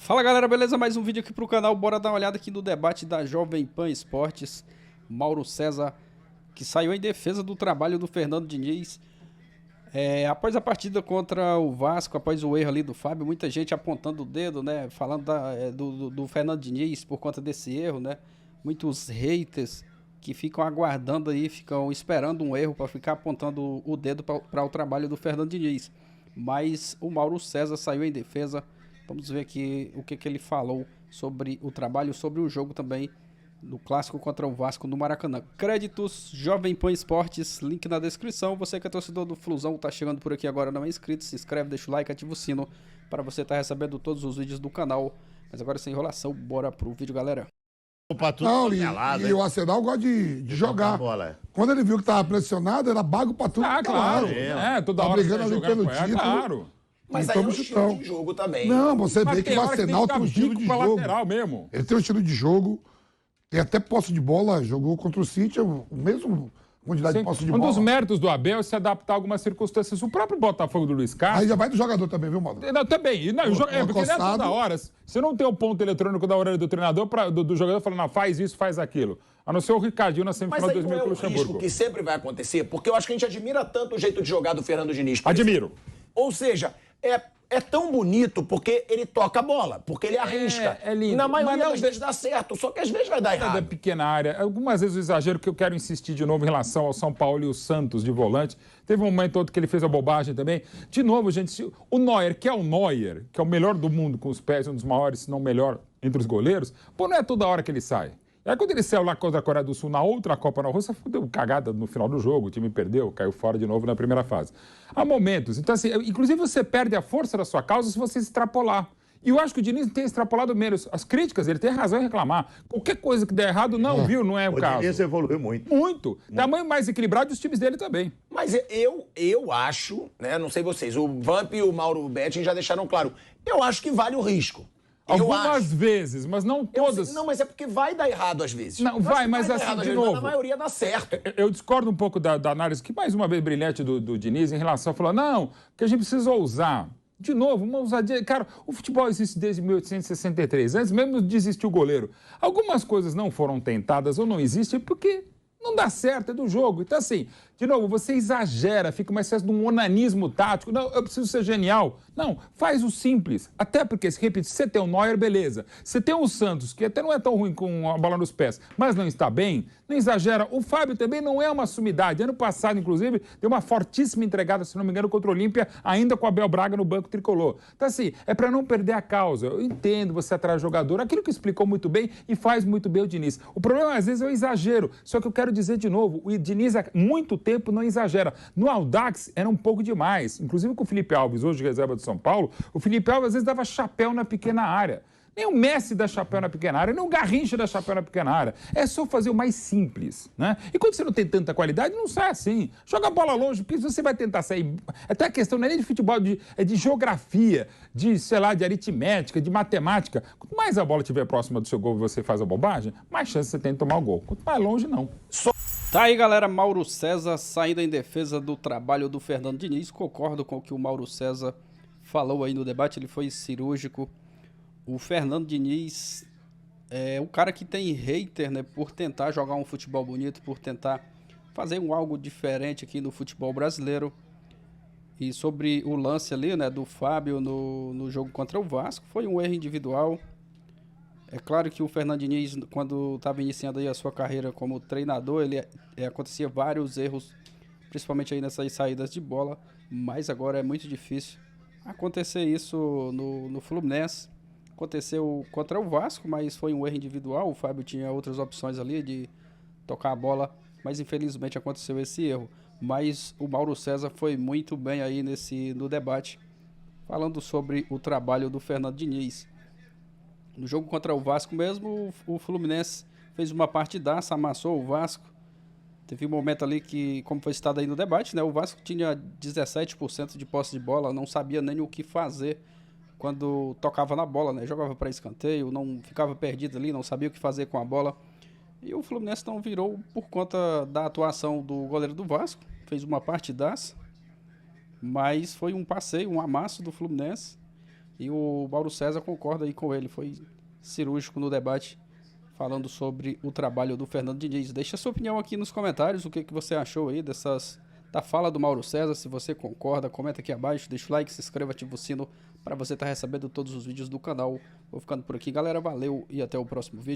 Fala galera, beleza? Mais um vídeo aqui pro canal. Bora dar uma olhada aqui no debate da Jovem Pan Esportes. Mauro César, que saiu em defesa do trabalho do Fernando Diniz. Após a partida contra o Vasco, após o erro ali do Fábio, muita gente apontando o dedo, né? Falando do Fernando Diniz por conta desse erro, né? Muitos haters que ficam aguardando aí, ficam esperando um erro para ficar apontando o dedo para o trabalho do Fernando Diniz. Mas o Mauro César saiu em defesa. Vamos ver aqui o que ele falou sobre o trabalho, sobre o jogo também do clássico contra o Vasco no Maracanã. Créditos Jovem Pan Esportes, link na descrição. Você que é torcedor do Flusão, tá chegando por aqui agora, não é inscrito, se inscreve, deixa o like, ativa o sino para você estar recebendo todos os vídeos do canal. Mas agora sem enrolação, bora pro vídeo, galera. Não, e o Arsenal gosta de jogar. Quando ele viu que tava pressionado, era bago pra tudo. Claro. Toda hora brigando ali pelo título. Claro. Mas aí é um estilo de jogo também. Não, você vê que o Arsenal tem um estilo de jogo. Lateral mesmo. Ele tem um estilo de jogo, tem até posse de bola, jogou contra o City, o mesmo quantidade de posse de bola. Um dos méritos do Abel é se adaptar a algumas circunstâncias. O próprio Botafogo do Luiz Castro... Aí já vai do jogador também, viu, Mauro? Não, também. Não, porque não é toda hora. Você não tem o ponto eletrônico da orelha do treinador, do jogador falando, não, faz isso, faz aquilo. A não ser o Ricardinho na semifinal de 2000 pelo Luxemburgo. Mas aí não é um risco que sempre vai acontecer, porque eu acho que a gente admira tanto o jeito de jogar do Fernando Diniz. Admiro. Ou seja, é tão bonito porque ele toca a bola, porque ele arrisca. É lindo. Na maioria das vezes dá certo, só que às vezes vai dar errado. Da pequena área. Algumas vezes o exagero que eu quero insistir de novo em relação ao São Paulo e o Santos de volante. Teve um momento outro que ele fez a bobagem também. De novo, gente, o Neuer, que é o Neuer, que é o melhor do mundo com os pés, um dos maiores, se não o melhor entre os goleiros, pô, não é toda hora que ele sai. Aí quando ele saiu lá contra a Coreia do Sul na outra Copa na Rússia, deu cagada no final do jogo, o time perdeu, caiu fora de novo na primeira fase. Há momentos. Então, assim, inclusive você perde a força da sua causa se você extrapolar. E eu acho que o Diniz tem extrapolado menos. As críticas, ele tem razão em reclamar. Qualquer coisa que der errado, não é o caso. O Diniz evoluiu muito. Muito. Tamanho mais equilibrado dos times dele também. Mas eu acho, né, não sei vocês, o Vamp e o Mauro Betting já deixaram claro, eu acho que vale o risco. Algumas vezes, mas não todas. Não, mas é porque vai dar errado às vezes. Não, mas assim, de novo... Na maioria dá certo. Eu discordo um pouco da análise, que mais uma vez brilhante do Diniz, em relação a falar, não, que a gente precisa ousar. De novo, uma ousadia... Cara, o futebol existe desde 1863, antes mesmo de existir o goleiro. Algumas coisas não foram tentadas ou não existem porque... não dá certo, é do jogo. Então, assim, de novo, você exagera, fica uma espécie de um onanismo tático. Não, eu preciso ser genial. Não, faz o simples. Até porque, repito, se você tem o Neuer, beleza. Se tem o Santos, que até não é tão ruim com a bola nos pés, mas não está bem, não exagera. O Fábio também não é uma sumidade. Ano passado, inclusive, deu uma fortíssima entregada, se não me engano, contra o Olímpia, ainda com o Abel Braga no banco tricolor. Então, assim, é para não perder a causa. Eu entendo você atrás jogador, aquilo que explicou muito bem e faz muito bem o Diniz. O problema, às vezes, é o exagero. Só que eu quero dizer de novo, o Diniz há muito tempo não exagera. No Audax era um pouco demais. Inclusive com o Felipe Alves, hoje reserva do São Paulo, o Felipe Alves às vezes dava chapéu na pequena área. Nem o Messi dá chapéu na pequena área, nem o Garrincha dá chapéu na pequena área. É só fazer o mais simples, né? E quando você não tem tanta qualidade, não sai assim. Joga a bola longe, porque você vai tentar sair... Até a questão não é nem de futebol, é de geografia, de, sei lá, de aritmética, de matemática. Quanto mais a bola estiver próxima do seu gol e você faz a bobagem, mais chance você tem de tomar o gol. Quanto mais longe, não. Tá aí, galera, Mauro César saindo em defesa do trabalho do Fernando Diniz. Concordo com o que o Mauro César falou aí no debate, ele foi cirúrgico. O Fernando Diniz é um cara que tem hater, né, por tentar jogar um futebol bonito, por tentar fazer algo diferente aqui no futebol brasileiro. E sobre o lance ali, né, do Fábio no jogo contra o Vasco, foi um erro individual. É claro que o Fernando Diniz, quando estava iniciando aí a sua carreira como treinador, acontecia vários erros, principalmente aí nessas saídas de bola, mas agora é muito difícil acontecer isso no Fluminense. Aconteceu contra o Vasco, mas foi um erro individual, o Fábio tinha outras opções ali de tocar a bola, mas infelizmente aconteceu esse erro. Mas o Mauro César foi muito bem aí no debate, falando sobre o trabalho do Fernando Diniz. No jogo contra o Vasco mesmo, o Fluminense fez uma partidaça, amassou o Vasco. Teve um momento ali que, como foi citado aí no debate, né, o Vasco tinha 17% de posse de bola, não sabia nem o que fazer quando tocava na bola, né? Jogava para escanteio, não ficava perdido ali, não sabia o que fazer com a bola. E o Fluminense não virou por conta da atuação do goleiro do Vasco, fez uma partidaça, mas foi um passeio, um amasso do Fluminense. E o Mauro César concorda aí com ele, foi cirúrgico no debate, falando sobre o trabalho do Fernando Diniz. Deixa a sua opinião aqui nos comentários, o que você achou aí da fala do Mauro César, se você concorda, comenta aqui abaixo, deixa o like, se inscreva, ativa o sino para você estar recebendo todos os vídeos do canal. Vou ficando por aqui, galera, valeu e até o próximo vídeo.